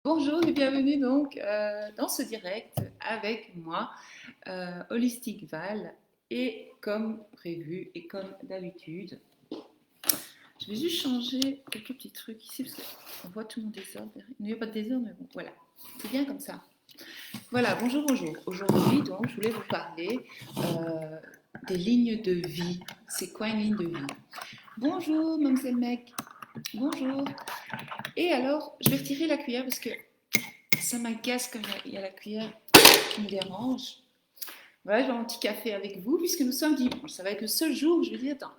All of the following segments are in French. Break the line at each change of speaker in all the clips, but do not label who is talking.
Bonjour et bienvenue donc dans ce direct avec moi, Holistic Val. Et comme prévu et comme d'habitude, je vais juste changer quelques petits trucs ici parce qu'on voit tout mon désordre. Il n'y a pas de désordre, mais bon, voilà. C'est bien comme ça. Voilà, bonjour, bonjour. Aujourd'hui, donc, je voulais vous parler des lignes de vie. C'est quoi une ligne de vie? Bonjour, mademoiselle mec. Bonjour. Et alors, je vais retirer la cuillère parce que ça m'agace quand il y a la cuillère qui me dérange. Voilà, je vais un petit café avec vous puisque nous sommes dimanche. Ça va être le seul jour où je vais dire, attends,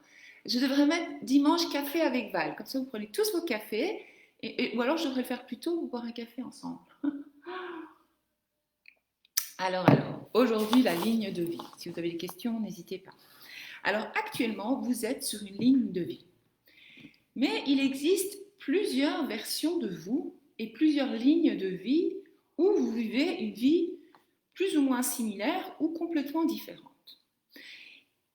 je devrais mettre dimanche café avec Val. Comme ça, vous prenez tous vos cafés. Ou alors, je devrais le faire plus tôt, vous boire un café ensemble. Alors, aujourd'hui, la ligne de vie. Si vous avez des questions, n'hésitez pas. Alors, actuellement, vous êtes sur une ligne de vie. Mais il existe plusieurs versions de vous et plusieurs lignes de vie où vous vivez une vie plus ou moins similaire ou complètement différente.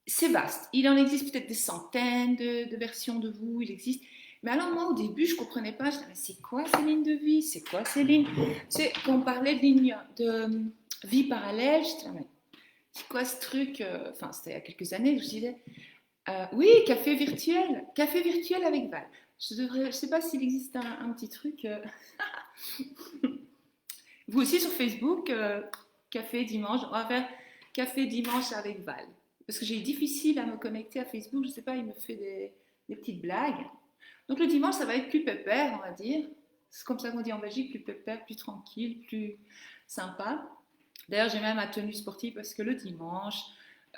C'est vaste. Il en existe peut-être des centaines de versions de vous. Il existe. Mais alors moi, au début, je ne comprenais pas. Je disais, mais c'est quoi ces lignes de vie? C'est quoi ces lignes? C'est quand on parlait de lignes de vie parallèle, je disais, mais c'est quoi ce truc? Enfin, c'était il y a quelques années. Je disais, oui, café virtuel avec Val. Je ne sais pas s'il existe un petit truc. Vous aussi sur Facebook, café dimanche. On va faire café dimanche avec Val. Parce que j'ai difficile à me connecter à Facebook. Je ne sais pas, il me fait des petites blagues. Donc le dimanche, ça va être plus pépère, on va dire. C'est comme ça qu'on dit en Belgique, plus pépère, plus tranquille, plus sympa. D'ailleurs, j'ai même ma tenue sportive parce que le dimanche,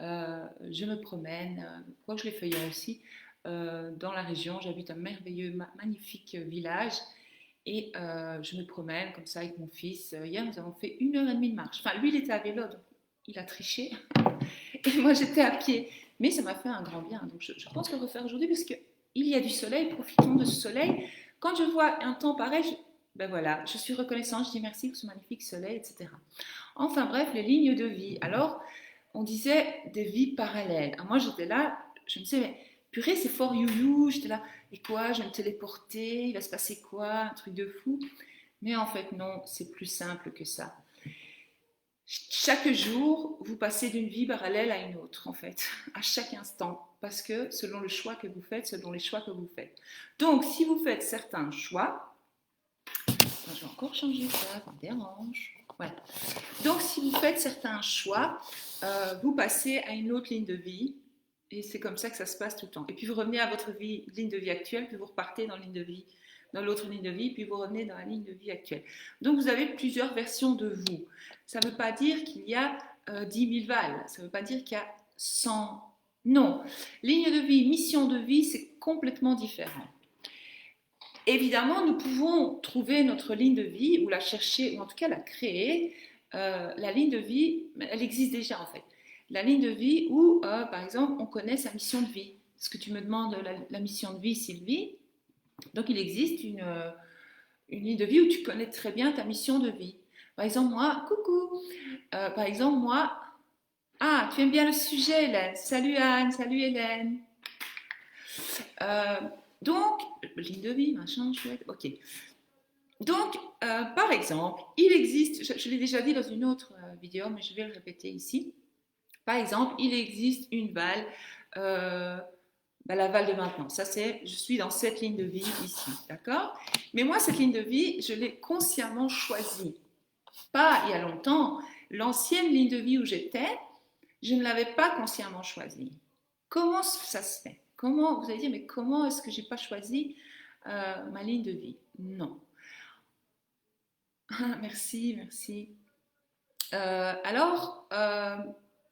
je me promène, quoi que je l'ai fait hier aussi, dans la région. J'habite un merveilleux, magnifique village et je me promène comme ça avec mon fils. Hier, nous avons fait 1 heure et demie de marche. Enfin, lui, il était à vélo, donc il a triché. Et moi, j'étais à pied. Mais ça m'a fait un grand bien. Donc, je pense le refaire aujourd'hui parce qu'il y a du soleil. Profitons de ce soleil. Quand je vois un temps pareil, ben voilà, je suis reconnaissante. Je dis merci pour ce magnifique soleil, etc. Enfin bref, les lignes de vie. Alors, on disait des vies parallèles. Alors moi, j'étais là, je me disais, mais purée, c'est fort you-you. J'étais là, et quoi, je vais me téléporter, il va se passer quoi, un truc de fou. Mais en fait, non, c'est plus simple que ça. Chaque jour, vous passez d'une vie parallèle à une autre, en fait, à chaque instant, parce que selon le choix que vous faites, selon les choix que vous faites. Donc, si vous faites certains choix, je vais encore changer ça, ça me dérange. Ouais. Donc, si vous faites certains choix, vous passez à une autre ligne de vie, et c'est comme ça que ça se passe tout le temps. Et puis vous revenez à votre ligne de vie actuelle, puis vous repartez dans ligne de vie, dans l'autre ligne de vie, puis vous revenez dans la ligne de vie actuelle. Donc vous avez plusieurs versions de vous. Ça ne veut pas dire qu'il y a 10 000 Val, ça ne veut pas dire qu'il y a 100. Non. Ligne de vie, mission de vie, c'est complètement différent. Évidemment, nous pouvons trouver notre ligne de vie ou la chercher, ou en tout cas la créer. La ligne de vie, elle existe déjà en fait. La ligne de vie où, par exemple, on connaît sa mission de vie. Ce que tu me demandes, la mission de vie, Sylvie. Donc, il existe une ligne de vie où tu connais très bien ta mission de vie. Par exemple, moi, coucou. Par exemple, moi, ah, tu aimes bien le sujet, Hélène. Salut Anne, salut Hélène. Euh, donc, ligne de vie, machin, chouette, ok. Donc, par exemple, il existe, je l'ai déjà dit dans une autre vidéo, mais je vais le répéter ici. Par exemple, il existe une Val, euh, la Val de maintenant. Ça, c'est, je suis dans cette ligne de vie ici, d'accord? Mais moi, cette ligne de vie, je l'ai consciemment choisie. Pas il y a longtemps. L'ancienne ligne de vie où j'étais, je ne l'avais pas consciemment choisie. Comment ça se fait? Comment, vous allez dire, mais comment est-ce que je n'ai pas choisi ma ligne de vie? Non. Ah, merci, merci. Alors,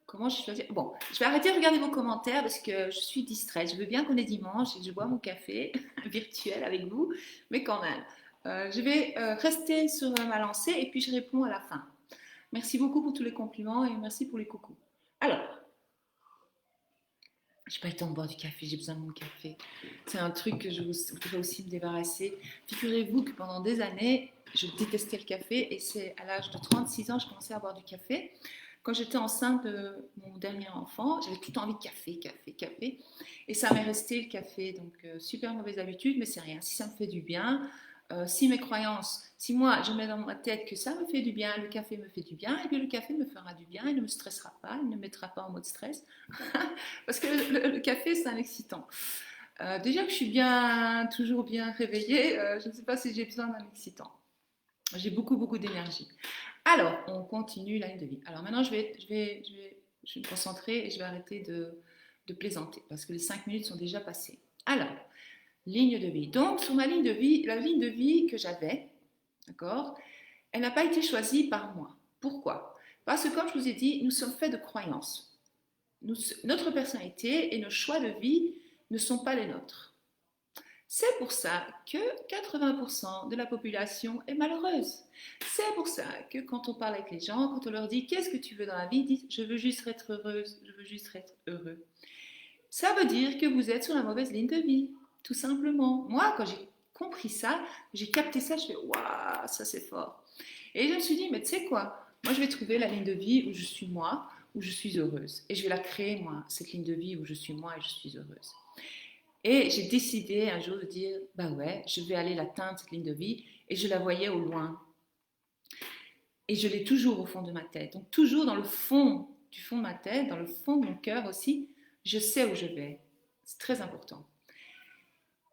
comment je choisis? Bon, je vais arrêter de regarder vos commentaires parce que je suis distraite. Je veux bien qu'on est dimanche et que je bois mon café virtuel avec vous, mais quand même. Je vais rester sur ma lancée et puis je réponds à la fin. Merci beaucoup pour tous les compliments et merci pour les coucous. Alors, j'ai pas le temps de boire du café, j'ai besoin de mon café. C'est un truc que je voudrais aussi me débarrasser. Figurez-vous que pendant des années, je détestais le café et c'est à l'âge de 36 ans que je commençais à boire du café. Quand j'étais enceinte de mon dernier enfant, j'avais tout le temps envie de café, café, café. Et ça m'est resté le café. Donc, super mauvaise habitude, mais c'est rien. Si ça me fait du bien, Si mes croyances, si moi je mets dans ma tête que ça me fait du bien, le café me fait du bien, et bien le café me fera du bien, il ne me stressera pas, il ne me mettra pas en mode stress, parce que le café c'est un excitant. Déjà que je suis bien, toujours bien réveillée, je ne sais pas si j'ai besoin d'un excitant. J'ai beaucoup d'énergie. Alors, on continue la ligne de vie. Alors maintenant, je vais me concentrer et je vais arrêter de plaisanter parce que les 5 minutes sont déjà passées. Alors, ligne de vie. Donc, sur ma ligne de vie, la ligne de vie que j'avais, d'accord, elle n'a pas été choisie par moi. Pourquoi? Parce que, comme je vous ai dit, nous sommes faits de croyances. Notre personnalité et nos choix de vie ne sont pas les nôtres. C'est pour ça que 80% de la population est malheureuse. C'est pour ça que quand on parle avec les gens, quand on leur dit qu'est-ce que tu veux dans la vie, ils disent je veux juste être heureuse, je veux juste être heureux. Ça veut dire que vous êtes sur la mauvaise ligne de vie, tout simplement. Moi, quand j'ai compris ça, j'ai capté ça, je fais waouh, ça c'est fort. Et je me suis dit mais tu sais quoi, moi je vais trouver la ligne de vie où je suis moi, où je suis heureuse. Et je vais la créer moi, cette ligne de vie où je suis moi et je suis heureuse. Et j'ai décidé un jour de dire, bah ouais, je vais aller l'atteindre, cette ligne de vie, et je la voyais au loin. Et je l'ai toujours au fond de ma tête. Donc toujours dans le fond, du fond de ma tête, dans le fond de mon cœur aussi, je sais où je vais. C'est très important.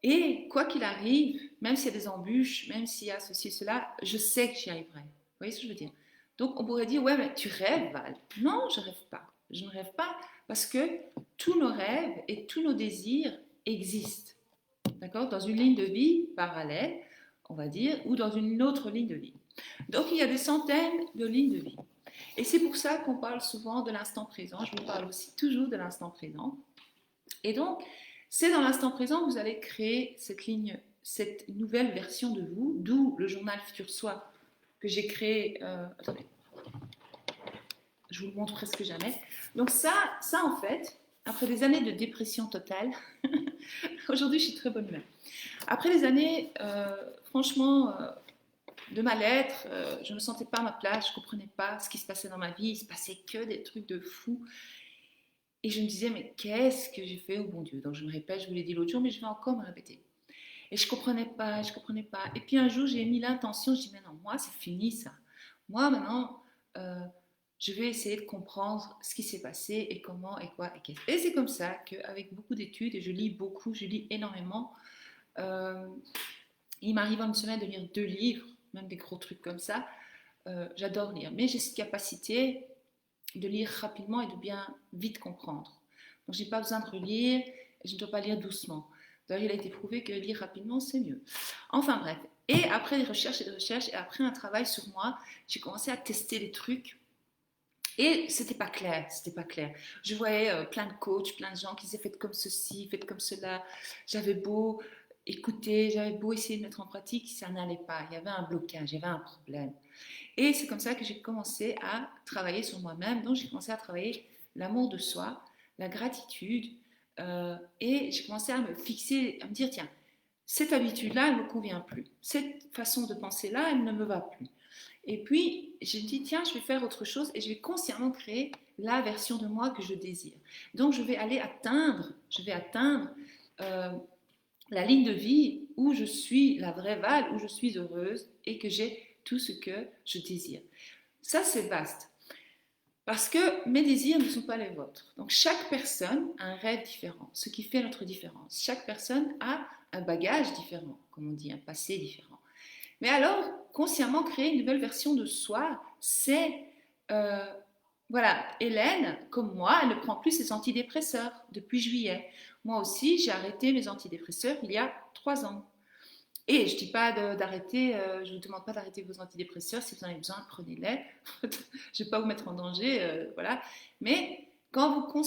Et quoi qu'il arrive, même s'il y a des embûches, même s'il y a ceci, cela, je sais que j'y arriverai. Vous voyez ce que je veux dire? Donc on pourrait dire, ouais, mais tu rêves, Val. Non, je ne rêve pas. Je ne rêve pas parce que tous nos rêves et tous nos désirs existent. D'accord? Dans une ligne de vie parallèle, on va dire, ou dans une autre ligne de vie. Donc il y a des centaines de lignes de vie. Et c'est pour ça qu'on parle souvent de l'instant présent. Je vous parle aussi toujours de l'instant présent. Et donc, c'est dans l'instant présent que vous allez créer cette ligne, cette nouvelle version de vous, d'où le journal Futur Soi que j'ai créé. Attendez, je vous le montre presque jamais. Donc ça en fait, après des années de dépression totale, aujourd'hui je suis très bonne humeur. Après les années, franchement, de mal-être, je ne me sentais pas à ma place, je ne comprenais pas ce qui se passait dans ma vie, il se passait que des trucs de fou. Et je me disais, mais qu'est-ce que j'ai fait au bon Dieu? Donc je me répète, je vous l'ai dit l'autre jour, mais je vais encore me répéter. Et je ne comprenais pas, je ne comprenais pas. Et puis un jour, j'ai mis l'intention, je dis, mais non, moi, c'est fini ça. Moi, maintenant, je vais essayer de comprendre ce qui s'est passé et comment et quoi et qu'est-ce. Et c'est comme ça qu'avec beaucoup d'études, et je lis beaucoup, je lis énormément, il m'arrive en une semaine de lire 2 livres, même des gros trucs comme ça. J'adore lire, mais j'ai cette capacité de lire rapidement et de bien vite comprendre. Donc, je n'ai pas besoin de relire et je ne dois pas lire doucement. D'ailleurs, il a été prouvé que lire rapidement, c'est mieux. Enfin bref. Et après des recherches et des recherches, et après un travail sur moi, j'ai commencé à tester des trucs. Et c'était pas clair, c'était pas clair. Je voyais plein de coachs, plein de gens qui disaient faites comme ceci, faites comme cela. J'avais beau écouter, j'avais beau essayer de mettre en pratique, ça n'allait pas. Il y avait un blocage, il y avait un problème. Et c'est comme ça que j'ai commencé à travailler sur moi-même. Donc j'ai commencé à travailler l'amour de soi, la gratitude, et j'ai commencé à me fixer, à me dire tiens, cette habitude-là, elle ne me convient plus. Cette façon de penser-là, elle ne me va plus. Et puis, j'ai dit, tiens, je vais faire autre chose et je vais consciemment créer la version de moi que je désire. Donc, je vais atteindre la ligne de vie où je suis la vraie Val, où je suis heureuse et que j'ai tout ce que je désire. Ça, c'est vaste. Parce que mes désirs ne sont pas les vôtres. Donc, chaque personne a un rêve différent, ce qui fait notre différence. Chaque personne a un bagage différent, comme on dit, un passé différent. Mais alors, consciemment créer une nouvelle version de soi, c'est... voilà, Hélène, comme moi, elle ne prend plus ses antidépresseurs depuis juillet. Moi aussi, j'ai arrêté mes antidépresseurs il y a 3 ans. Et je ne dis pas d'arrêter, je ne vous demande pas d'arrêter vos antidépresseurs. Si vous en avez besoin, prenez-les. Je ne vais pas vous mettre en danger, voilà. Mais quand vous...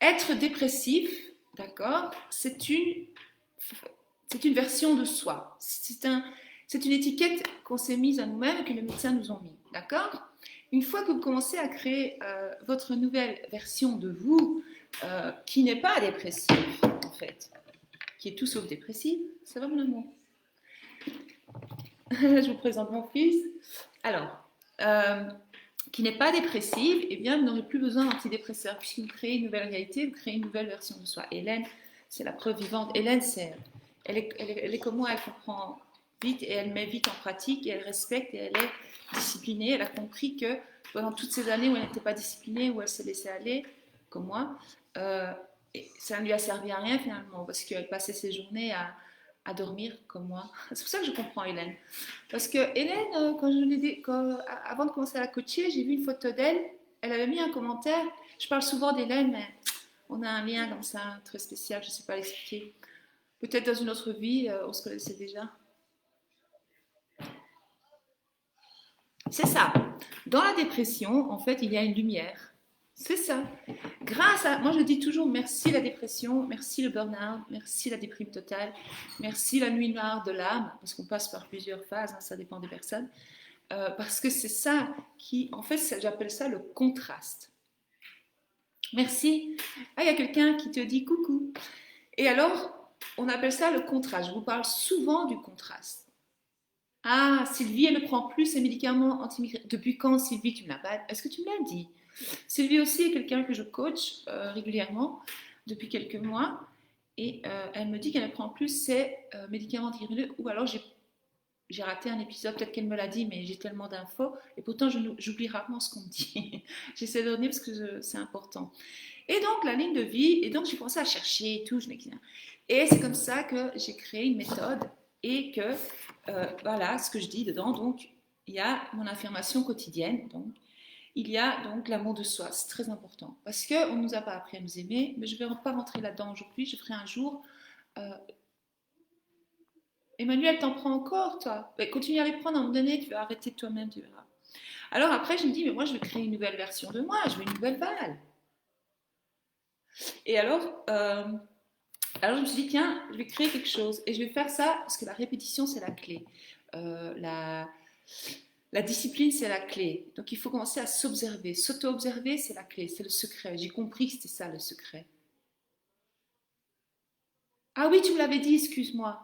Être dépressif, d'accord, c'est une version de soi. C'est une étiquette qu'on s'est mise à nous-mêmes et que les médecins nous ont mis, d'accord? Une fois que vous commencez à créer votre nouvelle version de vous, qui n'est pas dépressive, en fait, qui est tout sauf dépressive, ça va mon amour? Je vous présente mon fils. Alors, qui n'est pas dépressive, eh bien, vous n'aurez plus besoin d'antidépresseurs, puisque vous créez une nouvelle réalité, vous créez une nouvelle version de soi. Hélène, c'est la preuve vivante. Hélène, elle est comme moi, elle comprend vite et elle met vite en pratique et elle respecte et elle est disciplinée. Elle a compris que pendant toutes ces années où elle n'était pas disciplinée, où elle s'est laissée aller, comme moi, et ça ne lui a servi à rien finalement parce qu'elle passait ses journées à dormir comme moi. C'est pour ça que je comprends Hélène. Parce que Hélène, avant de commencer à la coacher, j'ai vu une photo d'elle. Elle avait mis un commentaire. Je parle souvent d'Hélène, mais on a un lien comme ça très spécial. Je ne sais pas l'expliquer. Peut-être dans une autre vie, on se connaissait déjà. C'est ça. Dans la dépression, en fait, il y a une lumière. C'est ça. Grâce à, moi je dis toujours merci la dépression, merci le burn-out, merci la déprime totale, merci la nuit noire de l'âme, parce qu'on passe par plusieurs phases, hein, ça dépend des personnes, parce que c'est ça qui, en fait, j'appelle ça le contraste. Merci. Ah, il y a quelqu'un qui te dit coucou. Et alors, on appelle ça le contraste. Je vous parle souvent du contraste. Ah, Sylvie, elle ne prend plus ses médicaments antimigraines. Depuis quand, Sylvie, tu me l'as pas? Est-ce que tu me l'as dit? Sylvie aussi est quelqu'un que je coach régulièrement depuis quelques mois. Et elle me dit qu'elle ne prend plus ses médicaments antimigraineux. Ou alors j'ai raté un épisode, peut-être qu'elle me l'a dit, mais j'ai tellement d'infos. Et pourtant, j'oublie rarement ce qu'on me dit. J'essaie de donner parce que c'est important. Et donc, la ligne de vie, et donc j'ai commencé à chercher et tout. Et c'est comme ça que j'ai créé une méthode et que, voilà, ce que je dis dedans. Donc, il y a mon affirmation quotidienne. Donc, il y a donc l'amour de soi. C'est très important. Parce qu'on ne nous a pas appris à nous aimer, mais je ne vais pas rentrer là-dedans aujourd'hui. Je ferai un jour. Emmanuel, t'en prends encore, toi? Continue à les prendre, à un moment donné, tu vas arrêter de toi-même, tu verras. Alors après, je me dis, mais moi, je vais créer une nouvelle version de moi. Je veux une nouvelle Val. Et alors je me suis dit, tiens, je vais créer quelque chose. Et je vais faire ça parce que la répétition, c'est la clé. Euh, la, la discipline, c'est la clé. Donc il faut commencer à s'observer. S'auto-observer, c'est la clé, c'est le secret. J'ai compris que c'était ça le secret. Ah oui, tu me l'avais dit, excuse-moi.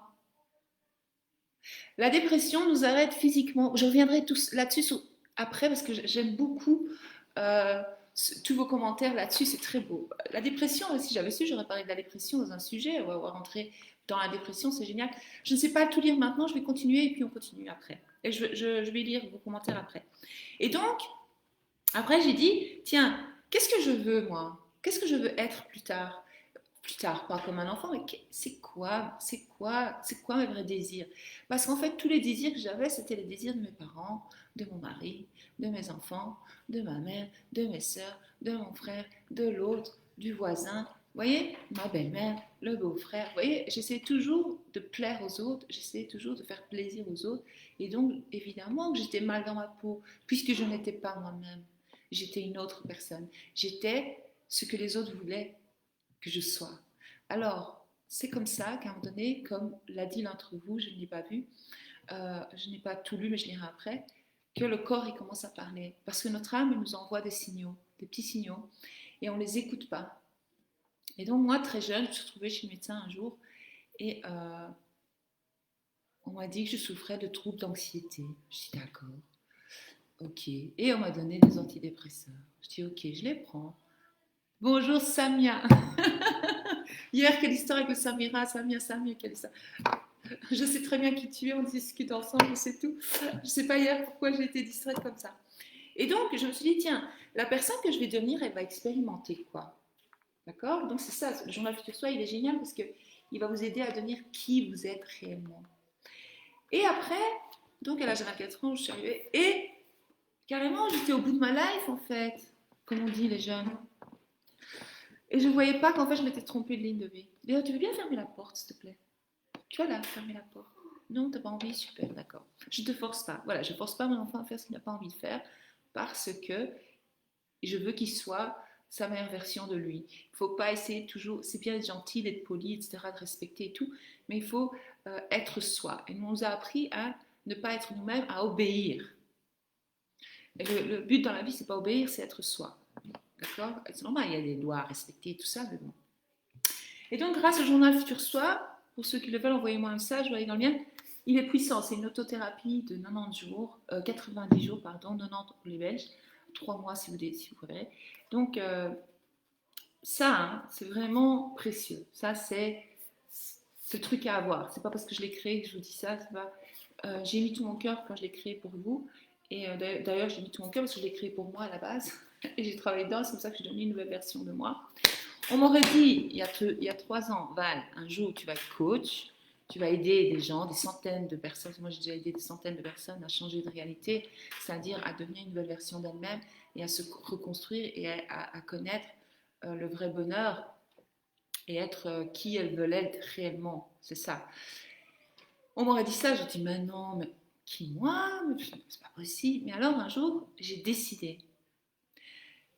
La dépression nous arrête physiquement. Je reviendrai là-dessus après parce que j'aime beaucoup euh, tous vos commentaires là-dessus, c'est très beau. La dépression, si j'avais su, j'aurais parlé de la dépression dans un sujet, on va rentrer dans la dépression, c'est génial. Je ne sais pas tout lire maintenant, je vais continuer et puis on continue après. Et je vais lire vos commentaires après. Et donc, après j'ai dit, tiens, qu'est-ce que je veux moi? Qu'est-ce que je veux être plus tard? Plus tard, pas comme un enfant, mais c'est quoi mes vrais désirs? Parce qu'en fait, tous les désirs que j'avais, c'était les désirs de mes parents, de mon mari, de mes enfants, de ma mère, de mes soeurs, de mon frère, de l'autre, du voisin. Vous voyez, ma belle-mère, le beau-frère. Vous voyez, j'essaie toujours de plaire aux autres, j'essaie toujours de faire plaisir aux autres. Et donc, évidemment que j'étais mal dans ma peau, puisque je n'étais pas moi-même. J'étais une autre personne. J'étais ce que les autres voulaient que je sois. Alors, c'est comme ça qu'à un moment donné, comme l'a dit l'un d'entre vous, je ne l'ai pas vu, je n'ai pas tout lu, mais je lirai après, que le corps il commence à parler. Parce que notre âme il nous envoie des signaux, des petits signaux, et on ne les écoute pas. Et donc, moi, très jeune, je me suis retrouvée chez le médecin un jour, et on m'a dit que je souffrais de troubles d'anxiété. Je dis d'accord, ok. Et on m'a donné des antidépresseurs. Je dis ok, je les prends. Bonjour Samia. Hier, quelle histoire avec le Samira, Samia, quelle histoire. Je sais très bien qui tu es, on discute ensemble, je sais tout. Je ne sais pas hier pourquoi j'ai été distraite comme ça. Et donc, je me suis dit, tiens, la personne que je vais devenir, elle va expérimenter quoi? D'accord? Donc, c'est ça, le journal Futur Soi, il est génial parce qu'il va vous aider à devenir qui vous êtes réellement. Et après, donc à l'âge de 24 ans, je suis arrivée et carrément, j'étais au bout de ma life en fait, comme on dit les jeunes. Et je ne voyais pas qu'en fait, je m'étais trompée de ligne de vie. D'ailleurs, tu veux bien fermer la porte, s'il te plaît? Tu vas là, fermer la porte. Non, t'as pas envie? Super, d'accord. Je ne te force pas. Voilà, je ne force pas mon enfant à faire ce qu'il n'a pas envie de faire parce que je veux qu'il soit sa meilleure version de lui. Il ne faut pas essayer toujours, c'est bien d'être gentil, d'être poli, etc., de respecter et tout, mais il faut être soi. Et on nous a appris à ne pas être nous-mêmes, à obéir. Et le but dans la vie, c'est pas obéir, c'est être soi. D'accord? C'est normal, il y a des lois à respecter, tout ça, mais bon. Et donc, grâce au journal Futur Soi, pour ceux qui le veulent, envoyez-moi un message, voyez dans le mien. Il est puissant, c'est une autothérapie de 90 jours, 90 jours, pardon, 90 pour les Belges, 3 mois si vous préférez. Donc, ça, hein, c'est vraiment précieux. Ça, c'est ce truc à avoir. C'est pas parce que je l'ai créé que je vous dis ça. J'ai mis tout mon cœur quand je l'ai créé pour vous. Et d'ailleurs, j'ai mis tout mon cœur parce que je l'ai créé pour moi à la base. Et j'ai travaillé dedans, c'est comme ça que j'ai donné une nouvelle version de moi. On m'aurait dit il y a 3 ans, Val, un jour tu vas être coach, tu vas aider des gens, des centaines de personnes. Moi, j'ai déjà aidé des centaines de personnes à changer de réalité, c'est-à-dire à devenir une nouvelle version d'elles-mêmes et à se reconstruire et à connaître le vrai bonheur et être qui elles veulent être réellement. C'est ça. On m'aurait dit ça, je dis, mais non, mais qui, moi? C'est pas possible. Mais alors, un jour, j'ai décidé.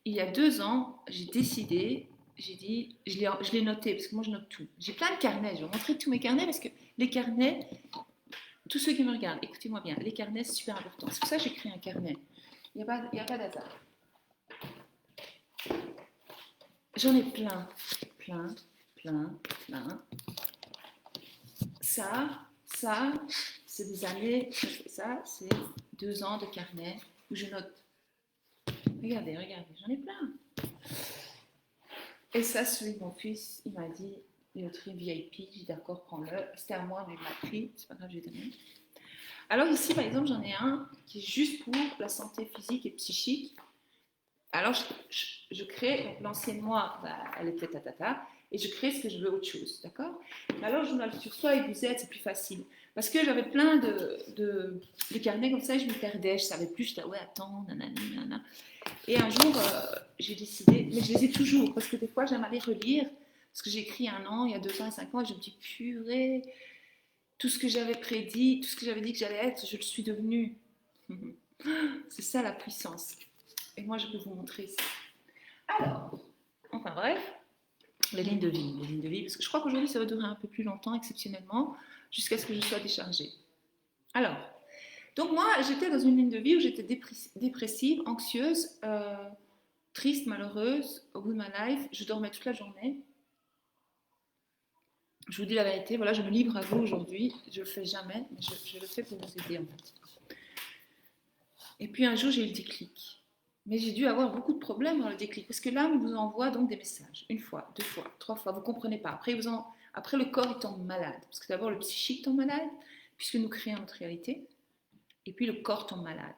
Il y a 2 ans, j'ai décidé, j'ai dit, je l'ai noté, parce que moi, je note tout. J'ai plein de carnets, je vais vous montrer tous mes carnets, parce que les carnets, tous ceux qui me regardent, écoutez-moi bien, les carnets, c'est super important. C'est pour ça que j'ai créé un carnet. Il n'y a pas d'hasard. J'en ai plein, plein, plein, plein. Ça, c'est des années, ça, c'est 2 ans de carnet où je note. Regardez, j'en ai plein. Et ça, celui de mon fils, il m'a dit, le tri VIP, j'ai dit d'accord, prends-le. C'était à moi, mais il m'a pris, c'est pas grave, je vais donner. Alors ici, par exemple, j'en ai un qui est juste pour la santé physique et psychique. Alors, je crée, donc l'ancienne moi, bah, elle était tatata, et je crée ce que je veux autre chose, d'accord? Alors, je me sur soi et vous êtes, c'est plus facile. Parce que j'avais plein de carnets comme ça, et je me perdais, je savais plus, je disais, ouais, attends, nanana, nanana. Et un jour, j'ai décidé, mais je les ai toujours, parce que des fois, j'aime aller relire, parce que j'ai écrit 1 an, il y a 2 ans et 5 ans, et je me dis, purée, tout ce que j'avais prédit, tout ce que j'avais dit que j'allais être, je le suis devenue. C'est ça la puissance. Et moi, je peux vous montrer ça. Alors, enfin bref, les lignes de vie, parce que je crois qu'aujourd'hui, ça va durer un peu plus longtemps, exceptionnellement, jusqu'à ce que je sois déchargée. Alors, donc moi, j'étais dans une ligne de vie où j'étais dépressive, anxieuse, triste, malheureuse, au bout de ma life. Je dormais toute la journée. Je vous dis la vérité, voilà, je me livre à vous aujourd'hui. Je le fais jamais, mais je le fais pour vous aider en fait. Et puis un jour, j'ai eu le déclic. Mais j'ai dû avoir beaucoup de problèmes dans le déclic, parce que l'âme vous envoie donc des messages, 1 fois, 2 fois, 3 fois, vous ne comprenez pas. Après, le corps il tombe malade, parce que d'abord le psychique tombe malade, puisque nous créons notre réalité, et puis le corps tombe malade.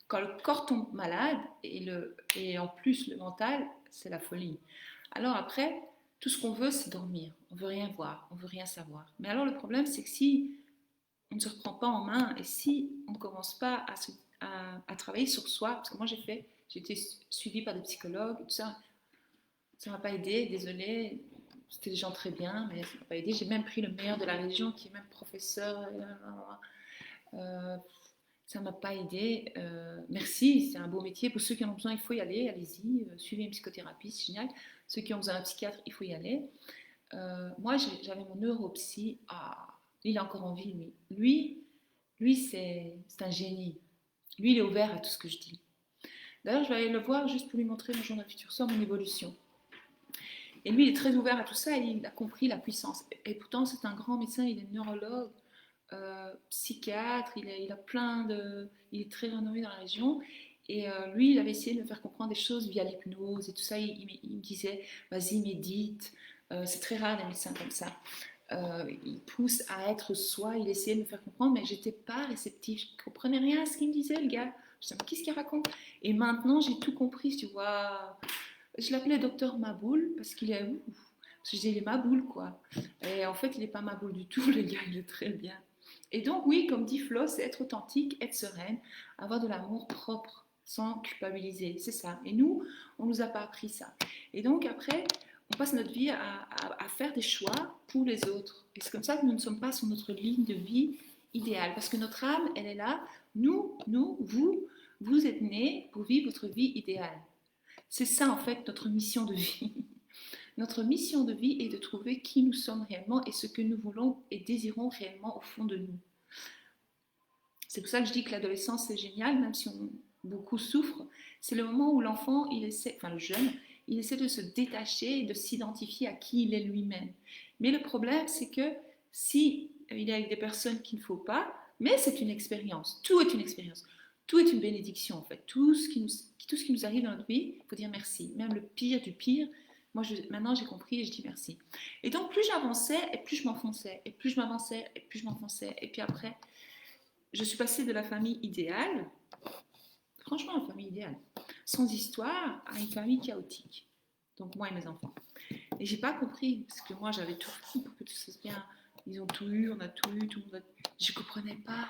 Quand le corps tombe malade, et en plus le mental, c'est la folie. Alors après, tout ce qu'on veut, c'est dormir. On ne veut rien voir, on ne veut rien savoir. Mais alors le problème, c'est que si on ne se reprend pas en main, et si on ne commence pas à travailler sur soi, parce que moi j'ai été suivie par des psychologues, tout ça ne m'a pas aidé, désolée, c'était des gens très bien, mais ça ne m'a pas aidé. J'ai même pris le meilleur de la région, qui est même professeur, ça ne m'a pas aidé. Merci, c'est un beau métier. Pour ceux qui en ont besoin, il faut y aller, allez-y, suivez une psychothérapie, c'est génial. Ceux qui ont besoin d'un psychiatre, il faut y aller. Moi, j'avais mon neuropsy, il est encore en vie, lui c'est un génie. Lui, il est ouvert à tout ce que je dis. D'ailleurs, je vais aller le voir juste pour lui montrer mon journal futur sort, mon évolution. Et lui, il est très ouvert à tout ça et il a compris la puissance. Et pourtant, c'est un grand médecin, il est neurologue, psychiatre, il a plein de... Il est très renommé dans la région. Et lui, il avait essayé de me faire comprendre des choses via l'hypnose et tout ça. Il me disait, vas-y, médite. C'est très rare des médecins comme ça. Il pousse à être soi, il essayait de me faire comprendre, mais j'étais pas réceptive, je comprenais rien à ce qu'il me disait, le gars. Je disais, mais qu'est-ce qu'il raconte? Et maintenant, j'ai tout compris, tu vois. Je l'appelais docteur Maboul, parce qu'il est ouf. Parce que je disais, il est Maboul, quoi. Et en fait, il n'est pas Maboul du tout, le gars, il est très bien. Et donc, oui, comme dit Flo, c'est être authentique, être sereine, avoir de l'amour propre, sans culpabiliser, c'est ça. Et nous, on ne nous a pas appris ça. Et donc, après, on passe notre vie à faire des choix pour les autres. Et c'est comme ça que nous ne sommes pas sur notre ligne de vie idéale. Parce que notre âme, elle est là. Vous êtes nés pour vivre votre vie idéale. C'est ça, en fait, notre mission de vie. Notre mission de vie est de trouver qui nous sommes réellement et ce que nous voulons et désirons réellement au fond de nous. C'est pour ça que je dis que l'adolescence, c'est génial, même si beaucoup souffrent. C'est le moment où l'enfant, le jeune, il essaie de se détacher et de s'identifier à qui il est lui-même. Mais le problème, c'est que si il est avec des personnes qu'il ne faut pas, mais c'est une expérience, tout est une expérience, tout est une bénédiction en fait. Tout ce qui nous arrive dans notre vie, il faut dire merci. Même le pire du pire, maintenant j'ai compris et je dis merci. Et donc plus j'avançais et plus je m'enfonçais, et plus je m'avançais et plus je m'enfonçais. Et puis après, je suis passée de la famille idéale, franchement, la famille idéale, sans histoire, à une famille chaotique. Donc moi et mes enfants. Et j'ai pas compris, parce que moi j'avais tout fait pour que tout se passe bien. Ils ont tout eu, on a tout eu, tout le monde a... Je comprenais pas.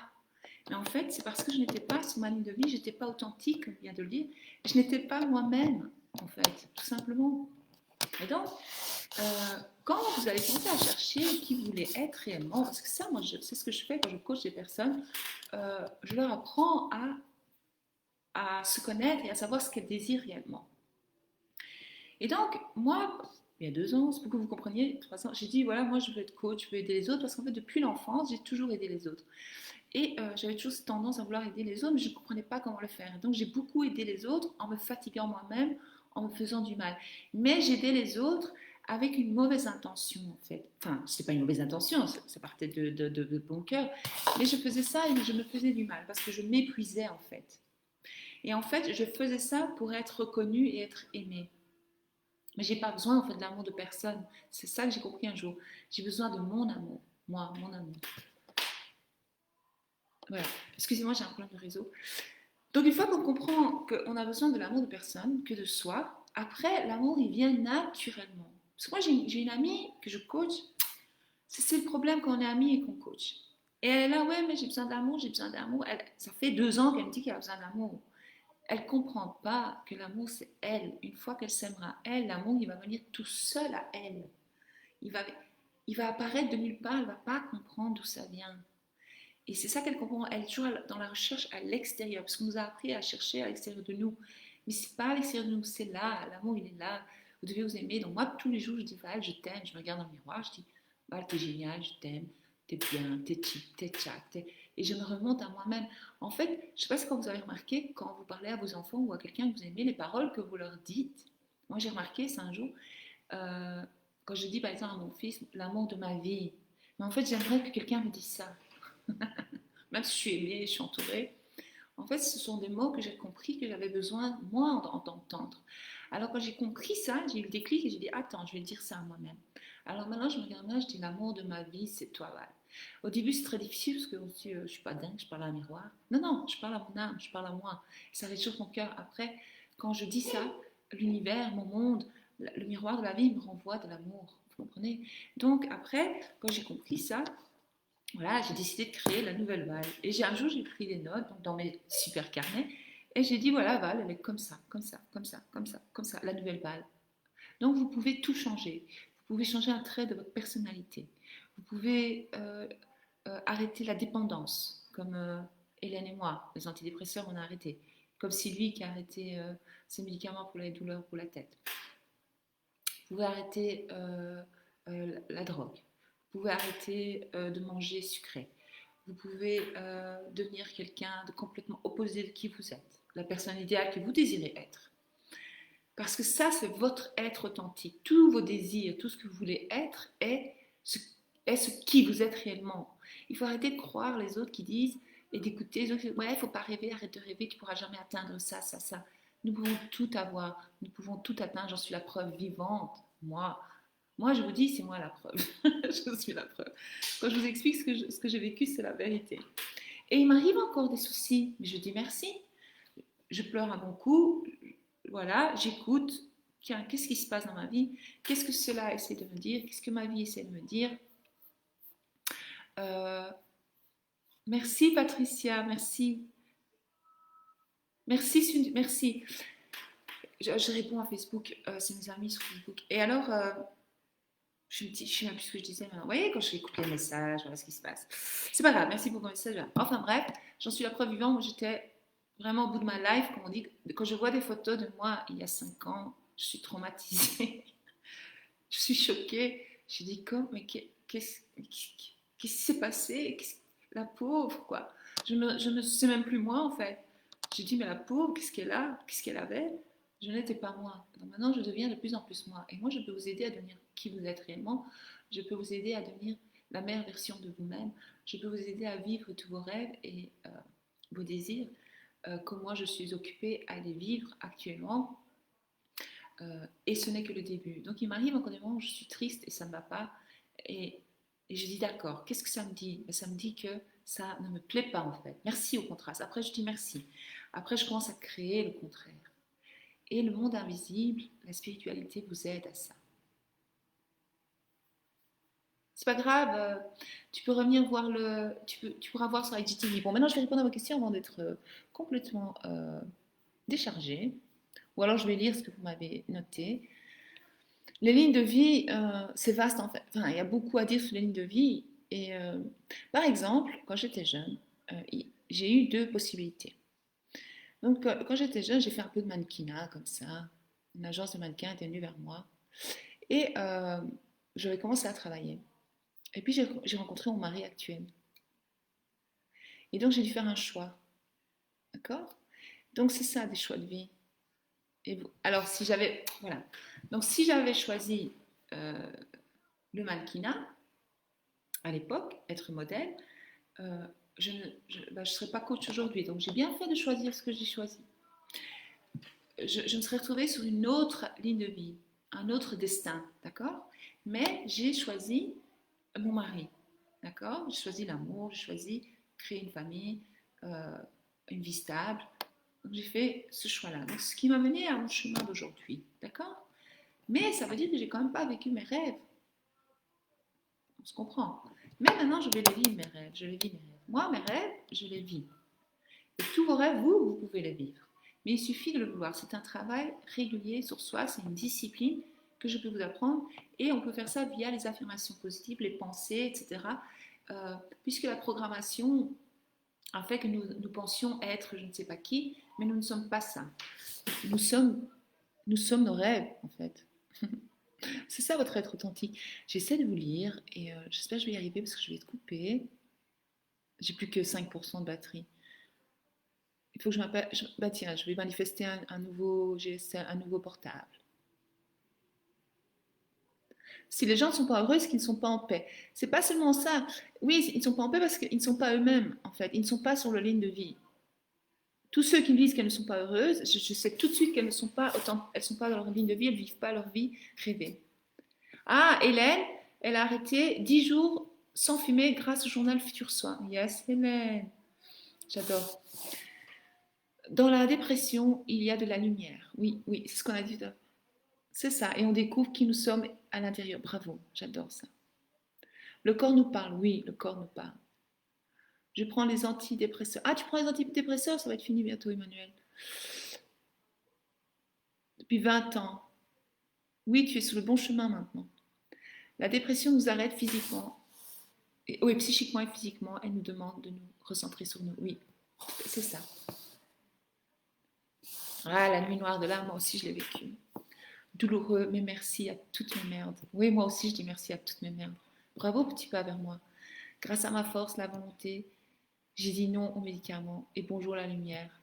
Mais en fait, c'est parce que je n'étais pas sur ma ligne de vie, je n'étais pas authentique, comme vient de le dire. Je n'étais pas moi-même, en fait, tout simplement. Et donc, quand vous allez commencer à chercher qui vous voulez être réellement, parce que ça, moi, c'est ce que je fais quand je coach des personnes, je leur apprends à se connaître et à savoir ce qu'elles désirent réellement. Et donc, moi, il y a 2 ans, c'est pour que vous compreniez, 3 ans, j'ai dit, voilà, moi, je veux être coach, je veux aider les autres, parce qu'en fait, depuis l'enfance, j'ai toujours aidé les autres. Et j'avais toujours cette tendance à vouloir aider les autres, mais je ne comprenais pas comment le faire. Donc, j'ai beaucoup aidé les autres en me fatiguant moi-même, en me faisant du mal. Mais j'aidais les autres avec une mauvaise intention, en fait. Enfin, ce n'est pas une mauvaise intention, ça partait de bon cœur. Mais je faisais ça et je me faisais du mal, parce que je m'épuisais, en fait. Et en fait, je faisais ça pour être reconnue et être aimée. Mais j'ai pas besoin en fait de l'amour de personne. C'est ça que j'ai compris un jour. J'ai besoin de mon amour. Moi, mon amour. Voilà. Excusez-moi, j'ai un problème de réseau. Donc une fois qu'on comprend qu'on a besoin de l'amour de personne, que de soi, après l'amour il vient naturellement. Parce que moi j'ai une amie que je coach. C'est le problème quand on est amis et qu'on coach. Et elle est là, ouais, mais j'ai besoin d'amour, j'ai besoin d'amour. Ça fait 2 ans qu'elle me dit qu'elle a besoin d'amour. Elle ne comprend pas que l'amour, c'est elle. Une fois qu'elle s'aimera, elle, l'amour, il va venir tout seul à elle. Il va, il va apparaître de nulle part, elle ne va pas comprendre d'où ça vient. Et c'est ça qu'elle comprend. Elle est toujours dans la recherche à l'extérieur, parce qu'on nous a appris à chercher à l'extérieur de nous. Mais ce n'est pas à l'extérieur de nous, c'est là. L'amour, il est là. Vous devez vous aimer. Donc moi, tous les jours, je dis, Val, je t'aime. Je me regarde dans le miroir, je dis, Val, t'es génial, je t'aime. T'es bien, t'es cheap, t'es tchat. Et je me remonte à moi-même. En fait, je ne sais pas si quand vous avez remarqué, quand vous parlez à vos enfants ou à quelqu'un que vous aimez, les paroles que vous leur dites. Moi, j'ai remarqué, c'est un jour, euh, quand je dis par exemple à mon fils, l'amour de ma vie. Mais en fait, j'aimerais que quelqu'un me dise ça. Même si je suis aimée, je suis entourée. En fait, ce sont des mots que j'ai compris que j'avais besoin, moi, d'entendre. Alors, quand j'ai compris ça, j'ai eu le déclic et j'ai dit, attends, je vais dire ça à moi-même. Alors maintenant, je me regarde là, je dis, l'amour de ma vie, c'est toi, Val. Au début, c'est très difficile parce que aussi, je suis pas dingue, je parle à un miroir. Non, non, je parle à mon âme, je parle à moi. Ça réchauffe mon cœur. Après, quand je dis ça, l'univers, mon monde, le miroir de la vie me renvoie de l'amour. Vous comprenez? Donc, après, quand j'ai compris ça, voilà, j'ai décidé de créer la nouvelle Val. Et un jour, j'ai pris des notes donc dans mes super carnets et j'ai dit voilà, Val, elle est comme ça, comme ça, comme ça, comme ça, comme ça, la nouvelle Val. Donc, vous pouvez tout changer. Vous pouvez changer un trait de votre personnalité. Vous pouvez arrêter la dépendance, comme Hélène et moi, les antidépresseurs, on a arrêté. Comme Sylvie qui a arrêté ses médicaments pour les douleurs pour la tête. Vous pouvez arrêter la drogue. Vous pouvez arrêter de manger sucré. Vous pouvez devenir quelqu'un de complètement opposé de qui vous êtes, la personne idéale que vous désirez être. Parce que ça, c'est votre être authentique. Tous vos désirs, tout ce que vous voulez être est ce qui vous êtes réellement. Il faut arrêter de croire les autres qui disent et d'écouter les autres qui disent ouais, il ne faut pas rêver, arrête de rêver, tu ne pourras jamais atteindre ça, ça, ça. Nous pouvons tout avoir, nous pouvons tout atteindre, j'en suis la preuve vivante. Moi, je vous dis, c'est moi la preuve. Je suis la preuve. Quand je vous explique ce que j'ai vécu, c'est la vérité. Et il m'arrive encore des soucis, mais je dis merci. Je pleure à mon cou, voilà, j'écoute. Tiens, qu'est-ce qui se passe dans ma vie? Qu'est-ce que cela essaie de me dire? Qu'est-ce que ma vie essaie de me dire? euh, Merci Patricia, merci. Merci, merci. Je réponds à Facebook, c'est mes amis sur Facebook. Et alors, je me dis, je sais même plus ce que je disais, mais vous voyez, quand je écoute les messages, voilà ce qui se passe. C'est pas grave, merci pour vos messages. Enfin bref, j'en suis la preuve vivante. Moi, j'étais vraiment au bout de ma life, comme on dit. Quand je vois des photos de moi il y a 5 ans, je suis traumatisée. Je suis choquée. Je dis, comme, mais qu'est-ce qui s'est passé? La pauvre, quoi. Je ne sais même plus moi, en fait. J'ai dit, mais la pauvre, qu'est-ce qu'elle a? Qu'est-ce qu'elle avait? Je n'étais pas moi. Donc maintenant, je deviens de plus en plus moi. Et moi, je peux vous aider à devenir qui vous êtes réellement. Je peux vous aider à devenir la meilleure version de vous-même. Je peux vous aider à vivre tous vos rêves et vos désirs, comme moi, je suis occupée à les vivre actuellement. Et ce n'est que le début. Donc il m'arrive encore des moments où je suis triste et ça ne va pas. Et je dis d'accord, qu'est-ce que ça me dit? Ça me dit que ça ne me plaît pas en fait. Merci au contraste. Après, je dis merci. Après, je commence à créer le contraire. Et le monde invisible, la spiritualité vous aide à ça. C'est pas grave, tu peux revenir voir tu pourras voir sur IGTV. Bon, maintenant je vais répondre à vos questions avant d'être complètement déchargée. Ou alors je vais lire ce que vous m'avez noté. Les lignes de vie, c'est vaste en fait. Enfin, il y a beaucoup à dire sur les lignes de vie. Et par exemple, quand j'étais jeune, j'ai eu deux possibilités. Donc, quand j'étais jeune, j'ai fait un peu de mannequinat comme ça. Une agence de mannequins était venue vers moi. Et j'avais commencé à travailler. Et puis, j'ai rencontré mon mari actuel. Et donc, j'ai dû faire un choix. D'accord? Donc, c'est ça, des choix de vie. Alors, si j'avais. Voilà. Donc, si j'avais choisi le mannequinat, à l'époque, être modèle, je ne serais pas coach aujourd'hui. Donc, j'ai bien fait de choisir ce que j'ai choisi. Je me serais retrouvée sur une autre ligne de vie, un autre destin, d'accord? Mais j'ai choisi mon mari, d'accord? J'ai choisi l'amour, j'ai choisi créer une famille, une vie stable. Donc j'ai fait ce choix-là. Donc ce qui m'a mené à mon chemin d'aujourd'hui, d'accord? Mais ça veut dire que j'ai quand même pas vécu mes rêves. On se comprend. Mais maintenant, je vais les vivre mes rêves. Je les vis mes rêves. Moi, mes rêves, je les vis. Et tous vos rêves, vous pouvez les vivre. Mais il suffit de le vouloir. C'est un travail régulier sur soi, c'est une discipline que je peux vous apprendre. Et on peut faire ça via les affirmations positives, les pensées, etc. Puisque la programmation a fait que nous pensions être je ne sais pas qui, mais nous ne sommes pas ça. Nous sommes nos rêves, en fait. C'est ça votre être authentique. J'essaie de vous lire et j'espère que je vais y arriver parce que je vais être coupée. J'ai plus que 5% de batterie. Il faut que je m'appelle. Bah tiens, je vais manifester un nouveau GSM, un nouveau portable. Si les gens ne sont pas heureux, c'est qu'ils ne sont pas en paix. C'est pas seulement ça. Oui, ils ne sont pas en paix parce qu'ils ne sont pas eux-mêmes, en fait. Ils ne sont pas sur la ligne de vie. Tous ceux qui me disent qu'elles ne sont pas heureuses, je sais tout de suite qu'elles ne sont pas elles sont pas dans leur ligne de vie, elles ne vivent pas leur vie rêvée. Ah, Hélène, elle a arrêté 10 jours sans fumer grâce au journal Futur Soi. Yes, Hélène. J'adore. Dans la dépression, il y a de la lumière. Oui, oui, c'est ce qu'on a dit. C'est ça. Et on découvre qui nous sommes à l'intérieur. Bravo, j'adore ça. Le corps nous parle. Oui, le corps nous parle. Je prends les antidépresseurs. Ah, tu prends les antidépresseurs, ça va être fini bientôt, Emmanuel. Depuis 20 ans. Oui, tu es sur le bon chemin maintenant. La dépression nous arrête physiquement. Oui, psychiquement et physiquement. Elle nous demande de nous recentrer sur nous. Oui, c'est ça. Ah, la nuit noire de l'âme, moi aussi je l'ai vécue. Douloureux, mais merci à toutes mes merdes. Oui, moi aussi je dis merci à toutes mes merdes. Bravo, petit pas vers moi. Grâce à ma force, la volonté, j'ai dit non aux médicaments et bonjour la lumière.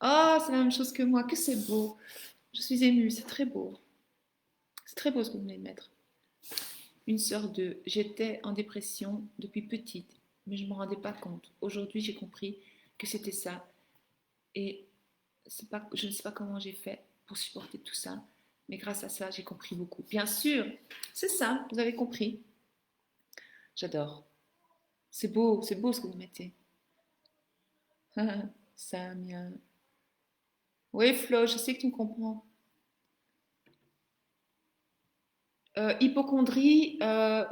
Oh, c'est la même chose que moi, que c'est beau. Je suis émue, c'est très beau. C'est très beau ce que vous venez de mettre. Une sœur de j'étais en dépression depuis petite, mais je ne me rendais pas compte. Aujourd'hui, j'ai compris que c'était ça. Et je ne sais pas comment j'ai fait pour supporter tout ça, mais grâce à ça, j'ai compris beaucoup. Bien sûr, c'est ça, vous avez compris. J'adore. C'est beau ce que vous mettez. Samia. Oui, Flo, je sais que tu me comprends. Hypochondrie,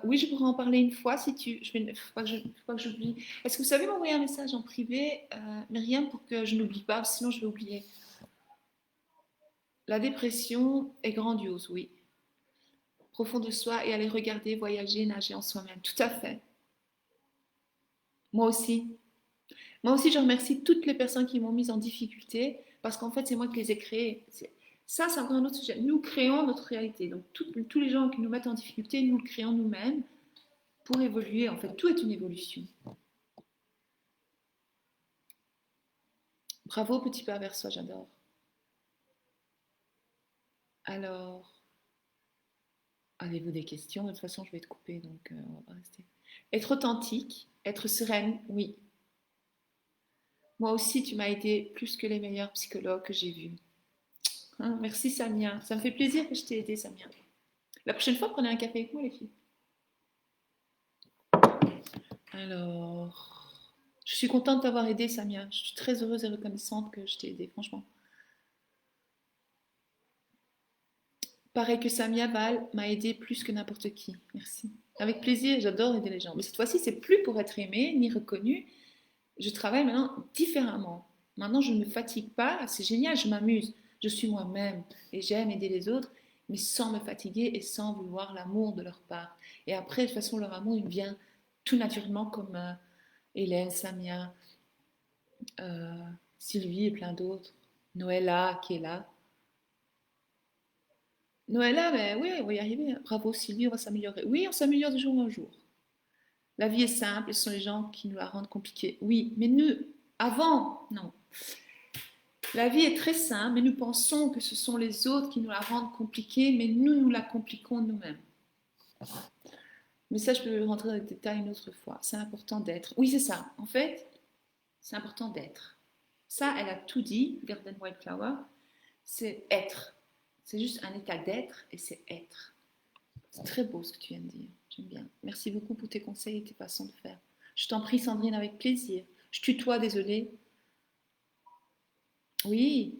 oui, je pourrais en parler une fois si tu. Faut pas que j'oublie. Est-ce que vous savez m'envoyer un message en privé, Myriam, pour que je n'oublie pas, sinon je vais oublier. La dépression est grandiose, oui. Profond de soi et aller regarder, voyager, nager en soi-même. Tout à fait. Moi aussi. Moi aussi, je remercie toutes les personnes qui m'ont mise en difficulté parce qu'en fait, c'est moi qui les ai créées. Ça, c'est encore un autre sujet. Nous créons notre réalité. Donc, tous les gens qui nous mettent en difficulté, nous le créons nous-mêmes pour évoluer. En fait, tout est une évolution. Bravo, petit pas vers soi, j'adore. Alors, avez-vous des questions? De toute façon, je vais te couper, donc on va pas rester. Être authentique, être sereine, oui. Moi aussi, tu m'as aidé plus que les meilleurs psychologues que j'ai vus. Hein, merci, Samia. Ça me fait plaisir que je t'ai aidé, Samia. La prochaine fois, prenez un café avec moi, les filles. Alors, Je suis contente de t'avoir aidé, Samia. Je suis très heureuse et reconnaissante que je t'ai aidé, franchement. Pareil que Samia, Val m'a aidé plus que n'importe qui. Merci. Avec plaisir, j'adore aider les gens. Mais cette fois-ci, c'est plus pour être aimé ni reconnu. Je travaille maintenant différemment. Maintenant, je ne me fatigue pas. C'est génial, je m'amuse. Je suis moi-même et j'aime aider les autres, mais sans me fatiguer et sans vouloir l'amour de leur part. Et après, de toute façon, leur amour, il vient tout naturellement comme Hélène, Samia, euh, Sylvie et plein d'autres. Noëlla qui est là. Noëlla, mais oui, on va y arriver. Bravo Sylvie, on va s'améliorer. Oui, on s'améliore de jour en jour. La vie est simple et ce sont les gens qui nous la rendent compliquée. Oui, mais nous, avant, non. La vie est très simple, mais nous pensons que ce sont les autres qui nous la rendent compliquée, mais nous la compliquons nous-mêmes. Mais ça, je peux rentrer dans les détails une autre fois. C'est important d'être. Oui, c'est ça. En fait, c'est important d'être. Ça, elle a tout dit, Garden Wildflower. C'est être. C'est juste un état d'être et c'est être. C'est très beau ce que tu viens de dire. J'aime bien. Merci beaucoup pour tes conseils et tes façons de faire. Je t'en prie, Sandrine, avec plaisir. Je tutoie, désolée. Oui,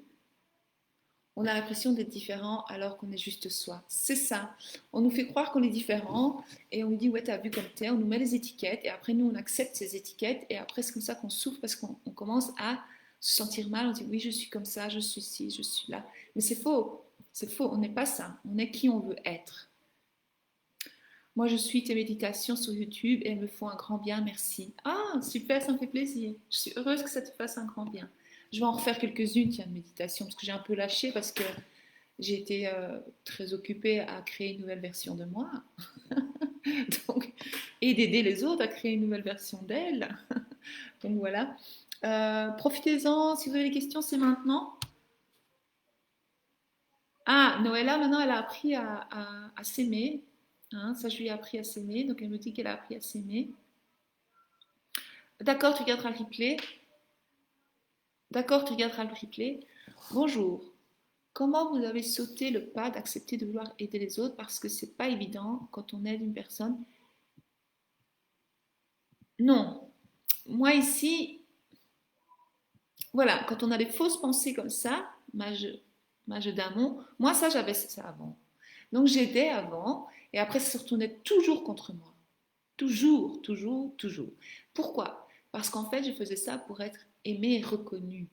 on a l'impression d'être différent alors qu'on est juste soi. C'est ça. On nous fait croire qu'on est différent et on nous dit ouais t'as vu comme t'es, on nous met des étiquettes et après nous on accepte ces étiquettes et après c'est comme ça qu'on souffre parce qu'on commence à se sentir mal, on dit oui je suis comme ça, je suis ci, je suis là. Mais c'est faux, on n'est pas ça, on est qui on veut être. Moi je suis tes méditations sur YouTube et elles me font un grand bien, merci. Ah super, ça me fait plaisir. Je suis heureuse que ça te fasse un grand bien. Je vais en refaire quelques-unes, tiens, de méditation, parce que j'ai un peu lâché, parce que j'ai été très occupée à créer une nouvelle version de moi. Donc, et d'aider les autres à créer une nouvelle version d'elles. Donc voilà. Profitez-en, si vous avez des questions, c'est maintenant. Ah, Noëlla, maintenant, elle a appris à s'aimer. Hein, ça, je lui ai appris à s'aimer. Donc, elle me dit qu'elle a appris à s'aimer. D'accord, tu regarderas le replay. D'accord, tu regarderas le replay. Bonjour. Comment vous avez sauté le pas d'accepter de vouloir aider les autres parce que c'est pas évident quand on aide une personne? Non. Moi ici, voilà, quand on a des fausses pensées comme ça, mage d'amont, moi ça j'avais ça avant. Donc j'aidais avant et après ça se retournait toujours contre moi. Toujours, toujours, toujours. Pourquoi? Parce qu'en fait je faisais ça pour être aimée et reconnue.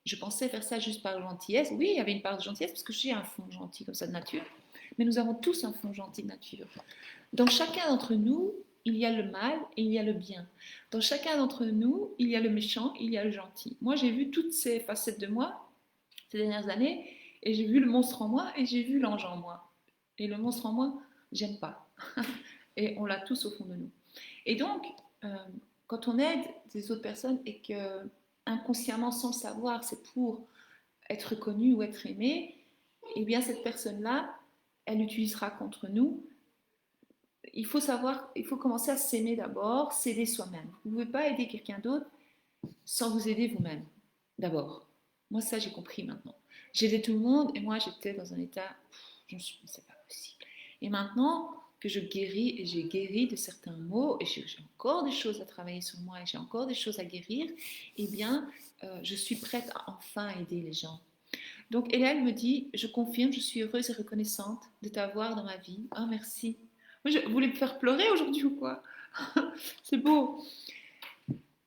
Je pensais faire ça juste par gentillesse. Oui, il y avait une part de gentillesse parce que j'ai un fond gentil comme ça de nature. Mais nous avons tous un fond gentil de nature. Dans chacun d'entre nous, il y a le mal et il y a le bien. Dans chacun d'entre nous, il y a le méchant et il y a le gentil. Moi, j'ai vu toutes ces facettes de moi ces dernières années et j'ai vu le monstre en moi et j'ai vu l'ange en moi. Et le monstre en moi, j'aime pas. Et on l'a tous au fond de nous. Et donc, euh, quand on aide des autres personnes et que inconsciemment, sans le savoir, c'est pour être connu ou être aimé, eh bien cette personne-là, elle utilisera contre nous. Il faut savoir, il faut commencer à s'aimer d'abord, s'aider soi-même. Vous ne pouvez pas aider quelqu'un d'autre sans vous aider vous-même, d'abord. Moi, ça, j'ai compris maintenant. J'aidais tout le monde et moi, j'étais dans un état, je me suis dit, c'est pas possible. Et maintenant que je guéris et j'ai guéri de certains maux et j'ai encore des choses à travailler sur moi et j'ai encore des choses à guérir, eh bien, je suis prête à enfin aider les gens. Donc Hélène me dit, je confirme, je suis heureuse et reconnaissante de t'avoir dans ma vie. Ah, merci. Moi, je voulais me faire pleurer aujourd'hui ou quoi? C'est beau.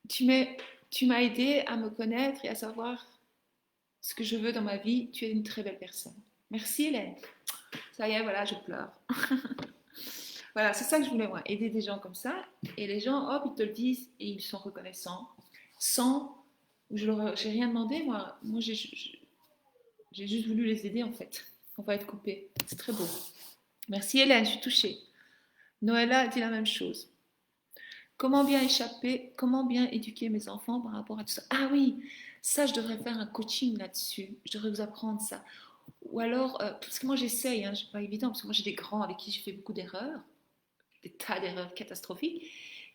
Tu m'as, tu m'as aidé à me connaître et à savoir ce que je veux dans ma vie. Tu es une très belle personne. Merci Hélène. Ça y est, voilà, je pleure. Voilà, c'est ça que je voulais, moi, aider des gens comme ça. Et les gens, hop, ils te le disent et ils sont reconnaissants. Sans, j'ai rien demandé, moi. Moi, j'ai juste voulu les aider, en fait. On va être coupé. C'est très beau. Merci Hélène, je suis touchée. Noëlla dit la même chose. Comment bien échapper, comment bien éduquer mes enfants par rapport à tout ça? Ah oui, ça, je devrais faire un coaching là-dessus. Je devrais vous apprendre ça. Ou alors, parce que moi j'essaye, hein, c'est pas évident, parce que moi j'ai des grands avec qui j'ai fait beaucoup d'erreurs, des tas d'erreurs catastrophiques.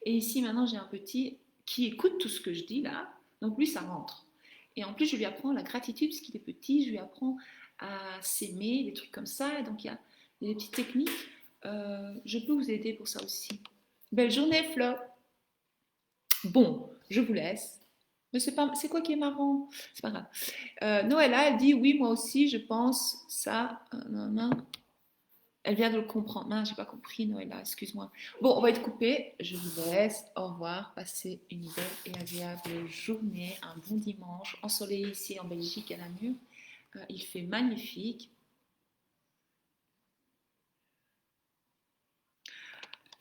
Et ici maintenant j'ai un petit qui écoute tout ce que je dis là, donc lui ça rentre. Et en plus je lui apprends la gratitude parce qu'il est petit, je lui apprends à s'aimer, des trucs comme ça. Donc il y a des petites techniques. Je peux vous aider pour ça aussi. Belle journée Flo. Bon, je vous laisse. Mais c'est quoi qui est marrant? C'est pas grave. Noëlla, elle dit oui, moi aussi, je pense ça. Non, non. Elle vient de le comprendre. Mince, j'ai pas compris, Noëlla, excuse-moi. Bon, on va être coupé. Je vous laisse. Au revoir. Passez une belle et agréable journée, un bon dimanche, ensoleillé ici en Belgique à Namur. Il fait magnifique.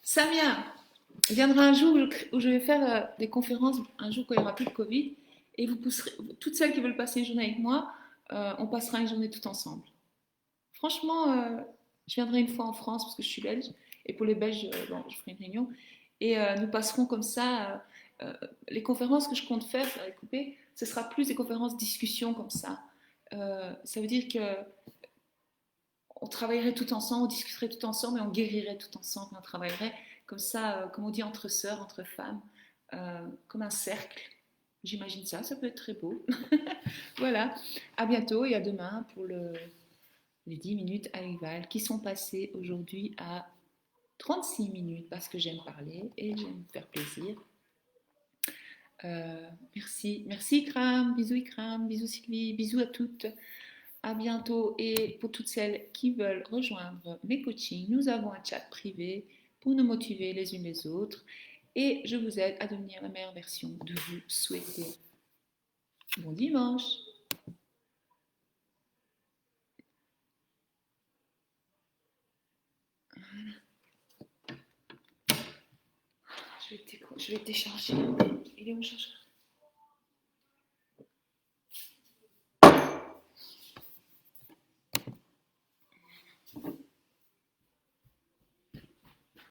Samia, il viendra un jour où je vais faire des conférences, un jour quand il n'y aura plus de Covid, et vous pousserez, toutes celles qui veulent passer une journée avec moi, on passera une journée tout ensemble. Franchement, je viendrai une fois en France parce que je suis belge, et pour les Belges, bon, je ferai une réunion, et nous passerons comme ça. Les conférences que je compte faire, ça va être coupé, ce sera plus des conférences discussion comme ça. Ça veut dire que on travaillerait tout ensemble, on discuterait tout ensemble et on guérirait tout ensemble. On travaillerait comme ça, comme on dit, entre sœurs, entre femmes, comme un cercle. J'imagine ça, ça peut être très beau. Voilà, à bientôt et à demain pour les 10 minutes avec Val qui sont passées aujourd'hui à 36 minutes parce que j'aime parler et j'aime me faire plaisir. Merci, merci Ikram, bisous Sylvie, bisous à toutes. À bientôt et pour toutes celles qui veulent rejoindre mes coachings, nous avons un chat privé pour nous motiver les unes les autres et je vous aide à devenir la meilleure version de vous souhaiter. Bon dimanche. Je vais télécharger. Il est où le chargeur?